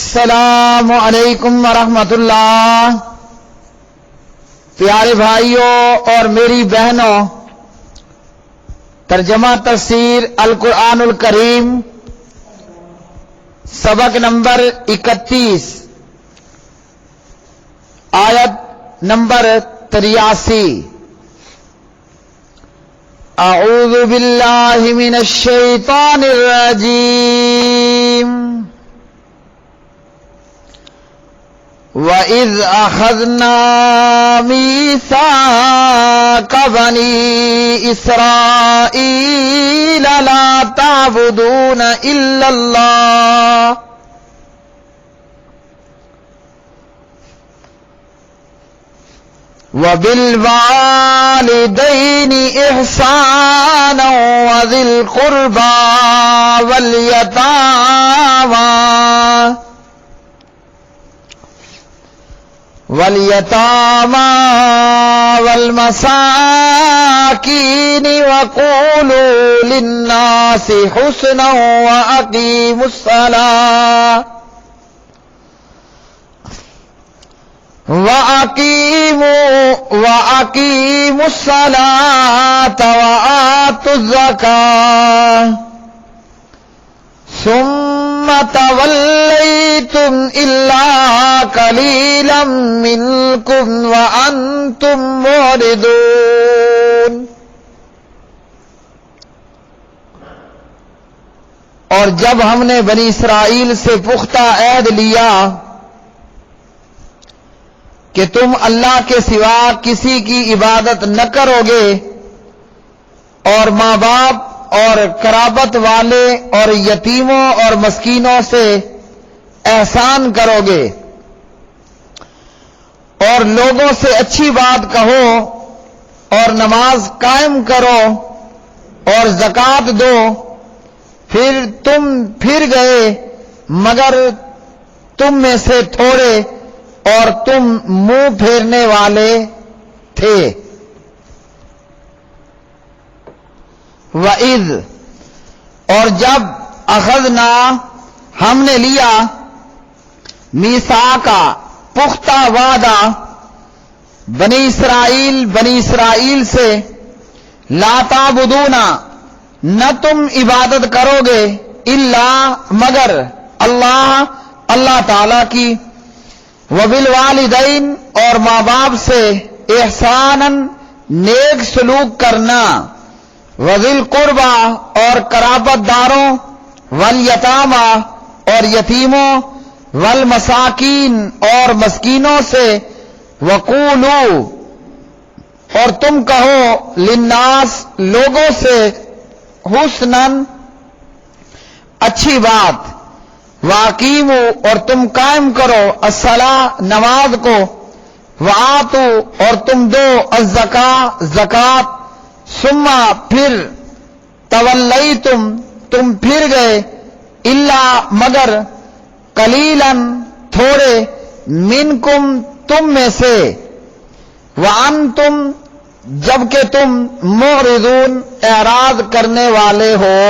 السلام علیکم ورحمۃ اللہ۔ پیارے بھائیوں اور میری بہنوں، ترجمہ تفسیر القرآن الکریم سبق نمبر 31 آیت نمبر 83۔ اعوذ باللہ من الشیطان الرجیم۔ وَإِذْ أَخَذْنَا مِيثَاقَ بَنِي إِسْرَائِيلَ لَا تَعْبُدُونَ إِلَّا اللَّهَ وَبِالْوَالِدَيْنِ إِحْسَانًا وَذِي الْقُرْبَى واليتامى والمساكين وقولوا للناس حسنا وأقيموا الصلاة وآتوا الزكاة ثم توليتم إلا قليلا منكم وأنتم معرضون۔ اور جب ہم نے بنی اسرائیل سے پختہ عہد لیا کہ تم اللہ کے سوا کسی کی عبادت نہ کرو گے اور ماں باپ اور قرابت والے اور یتیموں اور مسکینوں سے احسان کرو گے اور لوگوں سے اچھی بات کہو اور نماز قائم کرو اور زکوٰۃ دو، پھر تم پھر گئے مگر تم میں سے تھوڑے اور تم منہ پھیرنے والے تھے۔ وَإِذْ اور جب اخذنا ہم نے لیا میثاقا پختہ وعدہ بنی اسرائیل سے لا تعبدون نہ تم عبادت کرو گے الا مگر اللہ تعالی کی، وبالوالدین اور ماں باپ سے احساناً نیک سلوک کرنا، وذی القربى اور قرابت داروں، والیتامى اور یتیموں، والمساکین اور مسکینوں سے، وقولوا اور تم کہو، للناس لوگوں سے، حسناً اچھی بات، واقیموا اور تم قائم کرو، الصلاۃ نماز کو، وآتوا اور تم دو، الزکاۃ زکوٰۃ، ثم پھر تولیتم تم پھر گئے، الا مگر قلیلا تھوڑے، منکم تم میں سے، وانتم جبکہ تم معرضون اعراض کرنے والے ہو۔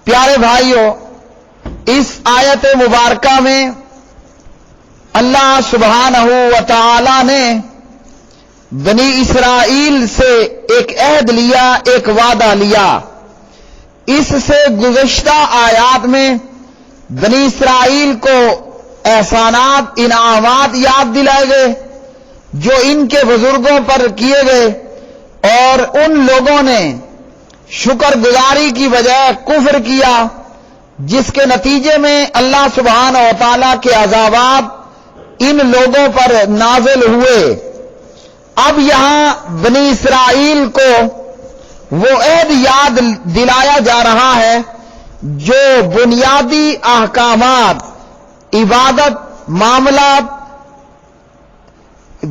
پیارے بھائیوں، اس آیت مبارکہ میں اللہ سبحانہ و تعالی نے بنی اسرائیل سے ایک عہد لیا، ایک وعدہ لیا۔ اس سے گزشتہ آیات میں بنی اسرائیل کو احسانات، انعامات یاد دلائے گئے جو ان کے بزرگوں پر کیے گئے، اور ان لوگوں نے شکر گزاری کی بجائے کفر کیا، جس کے نتیجے میں اللہ سبحانہ و تعالیٰ کے عذابات ان لوگوں پر نازل ہوئے۔ اب یہاں بنی اسرائیل کو وہ عہد یاد دلایا جا رہا ہے جو بنیادی احکامات، عبادت، معاملات،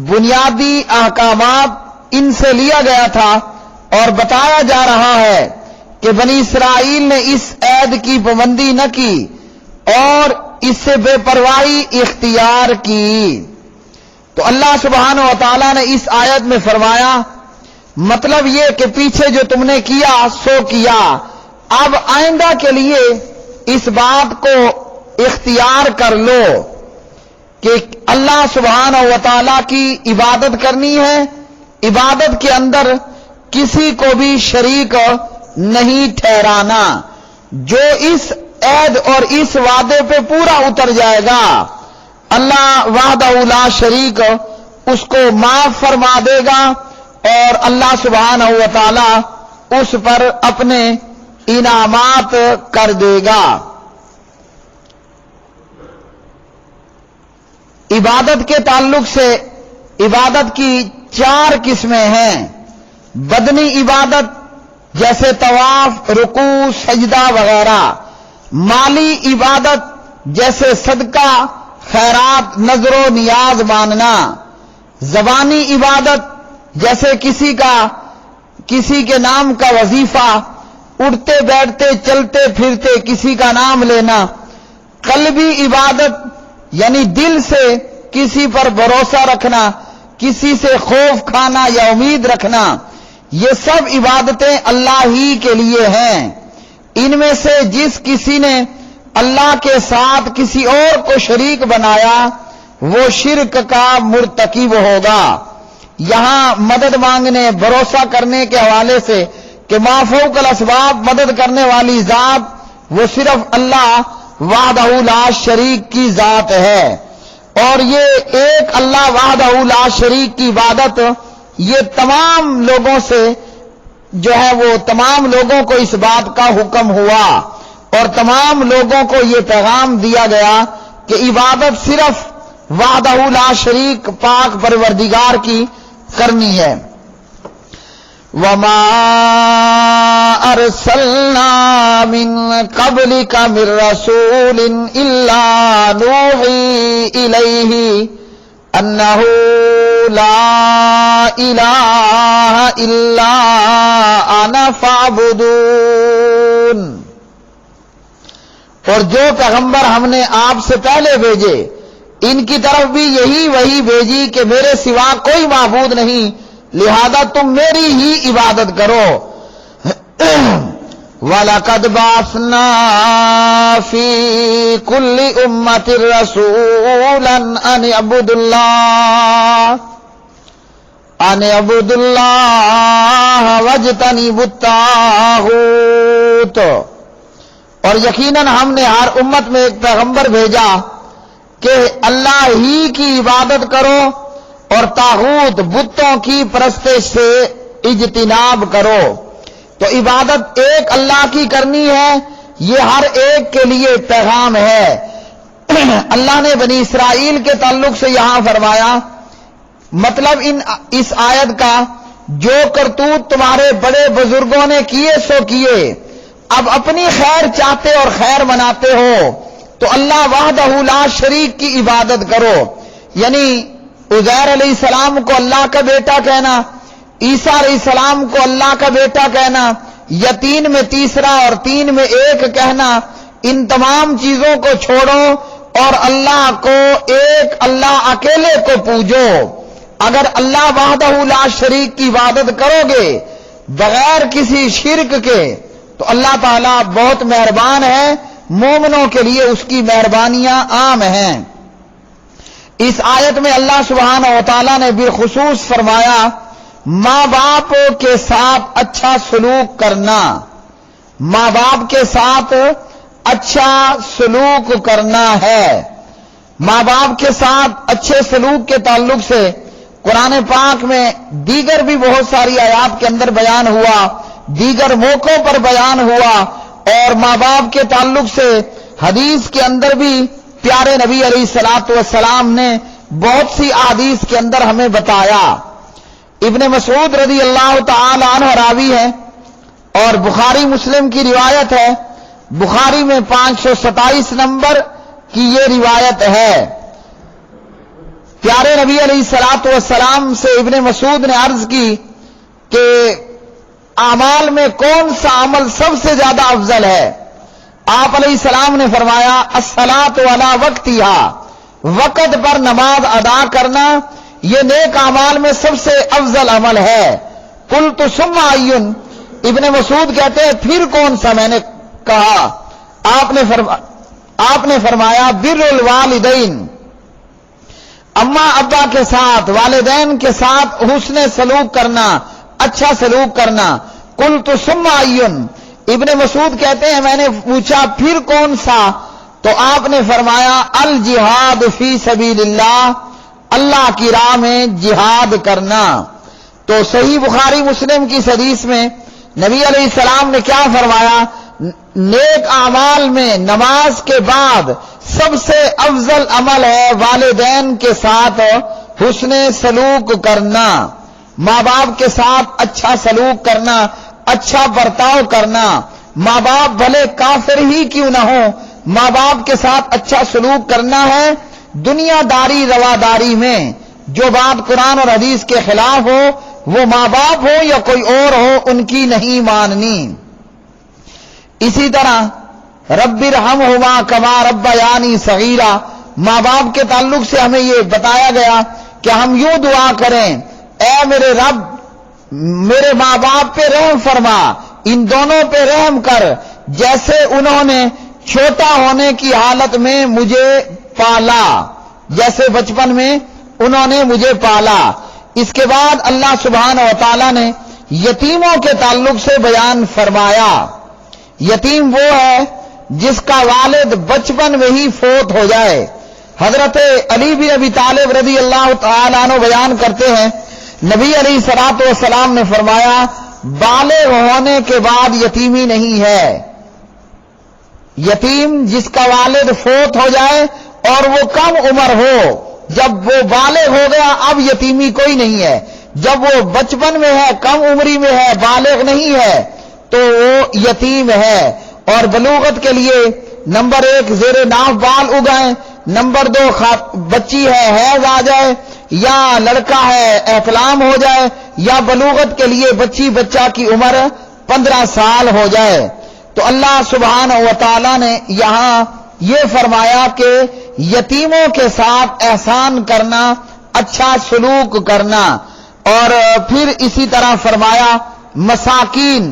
بنیادی احکامات ان سے لیا گیا تھا، اور بتایا جا رہا ہے کہ بنی اسرائیل نے اس عہد کی پابندی نہ کی اور اس سے بے پرواہی اختیار کی۔ تو اللہ سبحانہ و تعالیٰ نے اس آیت میں فرمایا، مطلب یہ کہ پیچھے جو تم نے کیا سو کیا، اب آئندہ کے لیے اس بات کو اختیار کر لو کہ اللہ سبحانہ و تعالی کی عبادت کرنی ہے، عبادت کے اندر کسی کو بھی شریک نہیں ٹھہرانا۔ جو اس عہد اور اس وعدے پہ پورا اتر جائے گا، اللہ وحدہ لا شریک اس کو معاف فرما دے گا اور اللہ سبحانہ و تعالی اس پر اپنے انعامات کر دے گا۔ عبادت کے تعلق سے عبادت کی 4 قسمیں ہیں۔ بدنی عبادت جیسے طواف، رکوع، سجدہ وغیرہ، مالی عبادت جیسے صدقہ، خیرات، نذر و نیاز ماننا، زبانی عبادت جیسے کسی کے نام کا وظیفہ، اٹھتے بیٹھتے چلتے پھرتے کسی کا نام لینا، قلبی عبادت یعنی دل سے کسی پر بھروسہ رکھنا، کسی سے خوف کھانا یا امید رکھنا، یہ سب عبادتیں اللہ ہی کے لیے ہیں۔ ان میں سے جس کسی نے اللہ کے ساتھ کسی اور کو شریک بنایا وہ شرک کا مرتکب ہوگا۔ یہاں مدد مانگنے، بھروسہ کرنے کے حوالے سے کہ ما فوق الاسباب مدد کرنے والی ذات وہ صرف اللہ وحدہ لا شریک کی ذات ہے، اور یہ ایک اللہ وحدہ لا شریک کی عبادت یہ تمام لوگوں سے جو ہے وہ تمام لوگوں کو اس بات کا حکم ہوا اور تمام لوگوں کو یہ پیغام دیا گیا کہ عبادت صرف وحدہ لا شریک پاک پروردگار کی کرنی ہے۔ وما ارسلنا من قبلك من رسول الا نوحي اليه انه لا الہ الا انا فاعبدون۔ اور جو پیغمبر ہم نے آپ سے پہلے بھیجے ان کی طرف بھی یہی وحی بھیجی کہ میرے سوا کوئی معبود نہیں، لہذا تم میری ہی عبادت کرو۔ وَلَقَدْ بَعَثْنَا فِي كُلِّ أُمَّةٍ رَسُولًا أَنِ اعْبُدُوا اللَّهَ وَاجْتَنِبُوا الطَّاغُوتَ۔ اور یقیناً ہم نے ہر امت میں ایک پیغمبر بھیجا کہ اللہ ہی کی عبادت کرو اور طاغوت بتوں کی پرستش سے اجتناب کرو۔ تو عبادت ایک اللہ کی کرنی ہے، یہ ہر ایک کے لیے پیغام ہے۔ اللہ نے بنی اسرائیل کے تعلق سے یہاں فرمایا، مطلب اس آیت کا جو کرتوت تمہارے بڑے بزرگوں نے کیے سو کیے، اب اپنی خیر چاہتے اور خیر مناتے ہو تو اللہ وحدہ لا شریک کی عبادت کرو۔ یعنی عزیر علیہ السلام کو اللہ کا بیٹا کہنا، عیسیٰ علیہ السلام کو اللہ کا بیٹا کہنا، یا 3 میں تیسرا اور 3 میں ایک کہنا، ان تمام چیزوں کو چھوڑو اور اللہ کو ایک اللہ اکیلے کو پوجو۔ اگر اللہ وحدہ لا شریک کی عبادت کرو گے بغیر کسی شرک کے تو اللہ تعالیٰ بہت مہربان ہے، مومنوں کے لیے اس کی مہربانیاں عام ہیں۔ اس آیت میں اللہ سبحانہ و تعالیٰ نے بالخصوص فرمایا ماں باپ کے ساتھ اچھا سلوک کرنا، ماں باپ کے ساتھ اچھا سلوک کرنا ہے۔ ماں باپ کے ساتھ اچھے سلوک کے تعلق سے قرآن پاک میں دیگر بھی بہت ساری آیات کے اندر بیان ہوا، دیگر موقعوں پر بیان ہوا، اور ماں باپ کے تعلق سے حدیث کے اندر بھی پیارے نبی علیہ الصلوۃ والسلام نے بہت سی احادیث کے اندر ہمیں بتایا۔ ابن مسعود رضی اللہ تعالی عنہ راوی ہے اور بخاری مسلم کی روایت ہے، بخاری میں 527 نمبر کی یہ روایت ہے۔ پیارے نبی علیہ الصلوۃ والسلام سے ابن مسعود نے عرض کی کہ اعمال میں کون سا عمل سب سے زیادہ افضل ہے؟ آپ علیہ السلام نے فرمایا الصلاۃ علی وقتہا، وقت پر نماز ادا کرنا یہ نیک اعمال میں سب سے افضل عمل ہے۔ قلت ثم ای، ابن مسعود کہتے ہیں پھر کون سا؟ میں نے کہا، آپ نے آپ نے فرمایا بر الوالدین، اماں ابا کے ساتھ، والدین کے ساتھ حسن سلوک کرنا، اچھا سلوک کرنا۔ قلت ثم ایٌ، ابن مسعود کہتے ہیں میں نے پوچھا پھر کون سا؟ تو آپ نے فرمایا الجہاد فی سبیل اللہ، اللہ کی راہ میں جہاد کرنا۔ تو صحیح بخاری مسلم کی حدیث میں نبی علیہ السلام نے کیا فرمایا؟ نیک اعمال میں نماز کے بعد سب سے افضل عمل ہے والدین کے ساتھ حسن سلوک کرنا، ماں باپ کے ساتھ اچھا سلوک کرنا، اچھا برتاؤ کرنا۔ ماں باپ بھلے کافر ہی کیوں نہ ہو، ماں باپ کے ساتھ اچھا سلوک کرنا ہے۔ دنیا داری رواداری میں جو بات قرآن اور حدیث کے خلاف ہو، وہ ماں باپ ہو یا کوئی اور ہو، ان کی نہیں ماننی۔ اسی طرح رب ارحمہما کما ربیانی صغیرا، ماں باپ کے تعلق سے ہمیں یہ بتایا گیا کہ ہم یوں دعا کریں، اے میرے رب میرے ماں باپ پہ رحم فرما، ان دونوں پہ رحم کر، جیسے انہوں نے چھوٹا ہونے کی حالت میں مجھے پالا، جیسے بچپن میں انہوں نے مجھے پالا۔ اس کے بعد اللہ سبحانہ و تعالی نے یتیموں کے تعلق سے بیان فرمایا۔ یتیم وہ ہے جس کا والد بچپن میں ہی فوت ہو جائے۔ حضرت علی بن ابی طالب رضی اللہ تعالیٰ عنہ بیان کرتے ہیں نبی علیہ الصلوۃ والسلام نے فرمایا بالغ ہونے کے بعد یتیمی نہیں ہے۔ یتیم جس کا والد فوت ہو جائے اور وہ کم عمر ہو، جب وہ بالغ ہو گیا اب یتیمی کوئی نہیں ہے۔ جب وہ بچپن میں ہے، کم عمری میں ہے، بالغ نہیں ہے تو وہ یتیم ہے۔ اور بلوغت کے لیے نمبر 1 زیر ناف بال اگائیں، نمبر 2 بچی ہے حیض آ جائے، یا لڑکا ہے احتلام ہو جائے، یا بلوغت کے لیے بچی بچہ کی عمر 15 سال ہو جائے۔ تو اللہ سبحانہ و تعالی نے یہاں یہ فرمایا کہ یتیموں کے ساتھ احسان کرنا، اچھا سلوک کرنا۔ اور پھر اسی طرح فرمایا مساکین،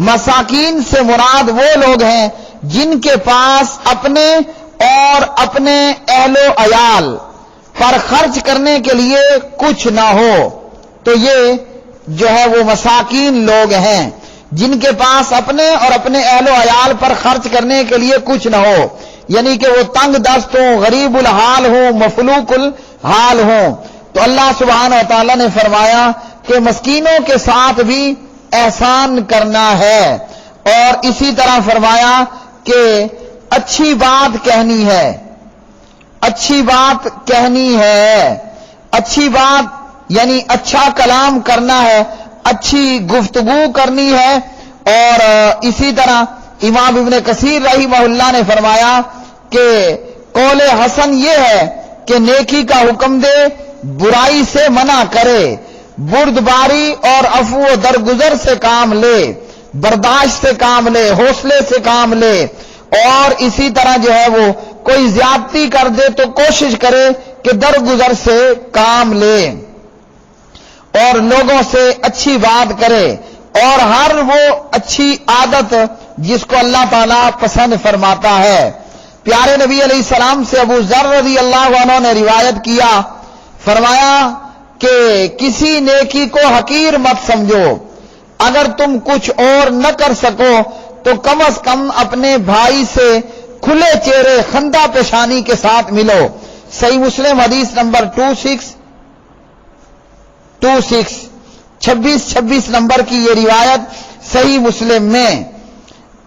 مساکین سے مراد وہ لوگ ہیں جن کے پاس اپنے اور اپنے اہل و عیال پر خرچ کرنے کے لیے کچھ نہ ہو، تو یہ جو ہے وہ مساکین لوگ ہیں جن کے پاس اپنے اور اپنے اہل و عیال پر خرچ کرنے کے لیے کچھ نہ ہو، یعنی کہ وہ تنگ دست ہوں، غریب الحال ہوں، مفلوق الحال ہوں۔ تو اللہ سبحانہ و تعالیٰ نے فرمایا کہ مسکینوں کے ساتھ بھی احسان کرنا ہے۔ اور اسی طرح فرمایا کہ اچھی بات کہنی ہے، اچھی بات کہنی ہے، اچھی بات یعنی اچھا کلام کرنا ہے، اچھی گفتگو کرنی ہے۔ اور اسی طرح امام ابن کثیر رحمہ اللہ نے فرمایا کہ قول حسن یہ ہے کہ نیکی کا حکم دے، برائی سے منع کرے، بردباری اور عفو و درگزر سے کام لے، برداشت سے کام لے، حوصلے سے کام لے۔ اور اسی طرح جو ہے وہ کوئی زیادتی کر دے تو کوشش کرے کہ درگزر سے کام لے، اور لوگوں سے اچھی بات کرے، اور ہر وہ اچھی عادت جس کو اللہ تعالیٰ پسند فرماتا ہے۔ پیارے نبی علیہ السلام سے ابو ذر رضی اللہ عنہ نے روایت کیا، فرمایا کہ کسی نیکی کو حقیر مت سمجھو، اگر تم کچھ اور نہ کر سکو تو کم از کم اپنے بھائی سے کھلے چہرے خندہ پیشانی کے ساتھ ملو۔ صحیح مسلم حدیث نمبر 26 نمبر کی یہ روایت صحیح مسلم میں۔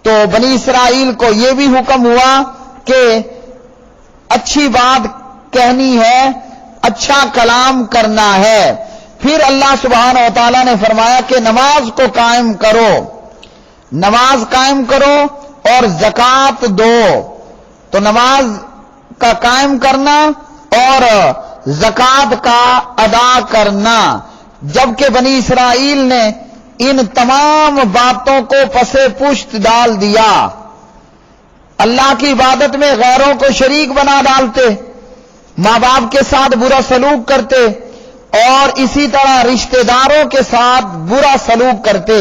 تو بنی اسرائیل کو یہ بھی حکم ہوا کہ اچھی بات کہنی ہے، اچھا کلام کرنا ہے۔ پھر اللہ سبحانہ و تعالیٰ نے فرمایا کہ نماز کو قائم کرو، نماز قائم کرو اور زکوٰۃ دو۔ تو نماز کا قائم کرنا اور زکوٰۃ کا ادا کرنا، جبکہ بنی اسرائیل نے ان تمام باتوں کو پسے پشت ڈال دیا، اللہ کی عبادت میں غیروں کو شریک بنا ڈالتے، ماں باپ کے ساتھ برا سلوک کرتے، اور اسی طرح رشتہ داروں کے ساتھ برا سلوک کرتے،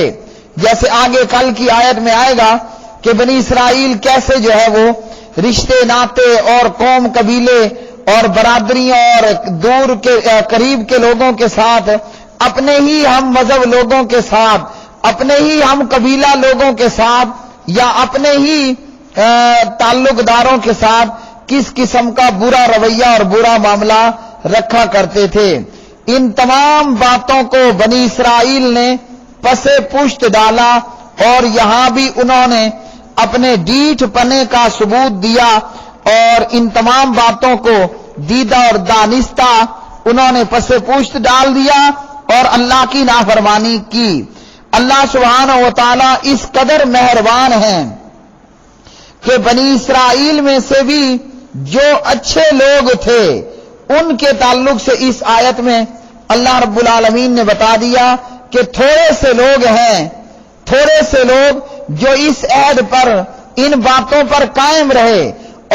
جیسے آگے کل کی آیت میں آئے گا کہ بنی اسرائیل کیسے جو ہے وہ رشتے ناتے اور قوم قبیلے اور برادریوں اور دور کے قریب کے لوگوں کے ساتھ، اپنے ہی ہم مذہب لوگوں کے ساتھ، اپنے ہی ہم قبیلہ لوگوں کے ساتھ یا اپنے ہی تعلق داروں کے ساتھ کس قسم کا برا رویہ اور برا معاملہ رکھا کرتے تھے۔ ان تمام باتوں کو بنی اسرائیل نے پس پشت ڈالا اور یہاں بھی انہوں نے اپنے ڈیٹھ پنے کا ثبوت دیا اور ان تمام باتوں کو دیدہ اور دانستہ انہوں نے پس پشت ڈال دیا اور اللہ کی نافرمانی کی۔ اللہ سبحانہ و تعالی اس قدر مہربان ہیں کہ بنی اسرائیل میں سے بھی جو اچھے لوگ تھے ان کے تعلق سے اس آیت میں اللہ رب العالمین نے بتا دیا کہ تھوڑے سے لوگ ہیں، تھوڑے سے لوگ جو اس عہد پر ان باتوں پر قائم رہے،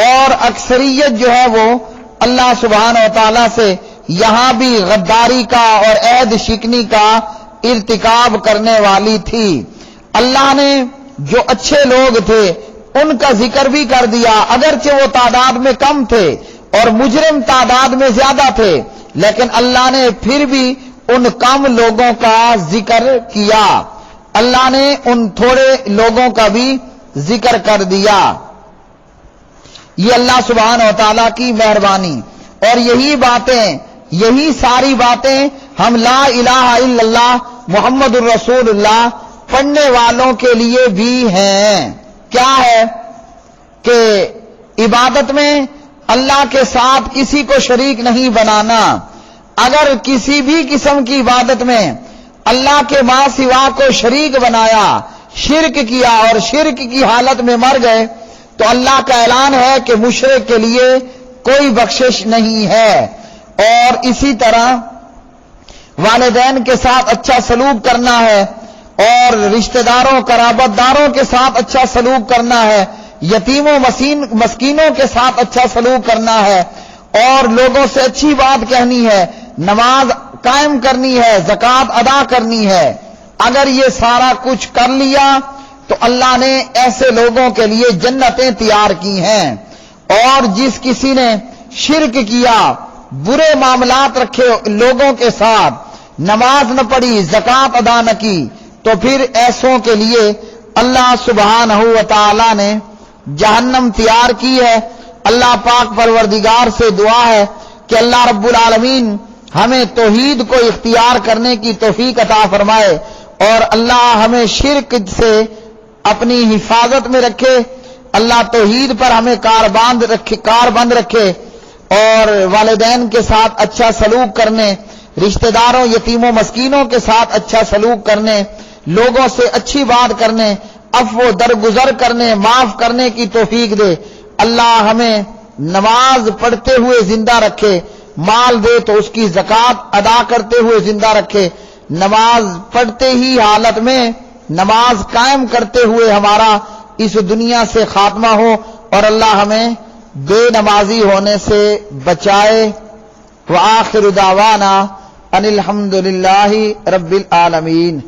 اور اکثریت جو ہے وہ اللہ سبحانہ و تعالیٰ سے یہاں بھی غداری کا اور عہد شکنی کا ارتکاب کرنے والی تھی۔ اللہ نے جو اچھے لوگ تھے ان کا ذکر بھی کر دیا، اگرچہ وہ تعداد میں کم تھے اور مجرم تعداد میں زیادہ تھے، لیکن اللہ نے پھر بھی ان کم لوگوں کا ذکر کیا، اللہ نے ان تھوڑے لوگوں کا بھی ذکر کر دیا۔ یہ اللہ سبحانہ و تعالیٰ کی مہربانی، اور یہی باتیں، یہی ساری باتیں ہم لا الہ الا اللہ محمد الرسول اللہ پڑھنے والوں کے لیے بھی ہیں۔ کیا ہے کہ عبادت میں اللہ کے ساتھ کسی کو شریک نہیں بنانا۔ اگر کسی بھی قسم کی عبادت میں اللہ کے ماں سوا کو شریک بنایا، شرک کیا اور شرک کی حالت میں مر گئے تو اللہ کا اعلان ہے کہ مشرک کے لیے کوئی بخشش نہیں ہے۔ اور اسی طرح والدین کے ساتھ اچھا سلوک کرنا ہے، اور رشتہ داروں قرابت داروں کے ساتھ اچھا سلوک کرنا ہے، یتیموں مسکینوں کے ساتھ اچھا سلوک کرنا ہے، اور لوگوں سے اچھی بات کہنی ہے، نماز قائم کرنی ہے، زکوٰۃ ادا کرنی ہے۔ اگر یہ سارا کچھ کر لیا تو اللہ نے ایسے لوگوں کے لیے جنتیں تیار کی ہیں۔ اور جس کسی نے شرک کیا، برے معاملات رکھے لوگوں کے ساتھ، نماز نہ پڑھی، زکوٰۃ ادا نہ کی، تو پھر ایسوں کے لیے اللہ سبحانہ و تعالی نے جہنم تیار کی ہے۔ اللہ پاک پروردگار سے دعا ہے کہ اللہ رب العالمین ہمیں توحید کو اختیار کرنے کی توفیق عطا فرمائے، اور اللہ ہمیں شرک سے اپنی حفاظت میں رکھے، اللہ توحید پر ہمیں کاربند رکھے، اور والدین کے ساتھ اچھا سلوک کرنے، رشتہ داروں یتیموں مسکینوں کے ساتھ اچھا سلوک کرنے، لوگوں سے اچھی بات کرنے، عفو درگزر کرنے، معاف کرنے کی توفیق دے۔ اللہ ہمیں نماز پڑھتے ہوئے زندہ رکھے، مال دے تو اس کی زکوٰۃ ادا کرتے ہوئے زندہ رکھے، نماز پڑھتے ہی حالت میں نماز قائم کرتے ہوئے ہمارا اس دنیا سے خاتمہ ہو، اور اللہ ہمیں بے نمازی ہونے سے بچائے۔ وآخر دعوانا ان الحمد للہ رب العالمین۔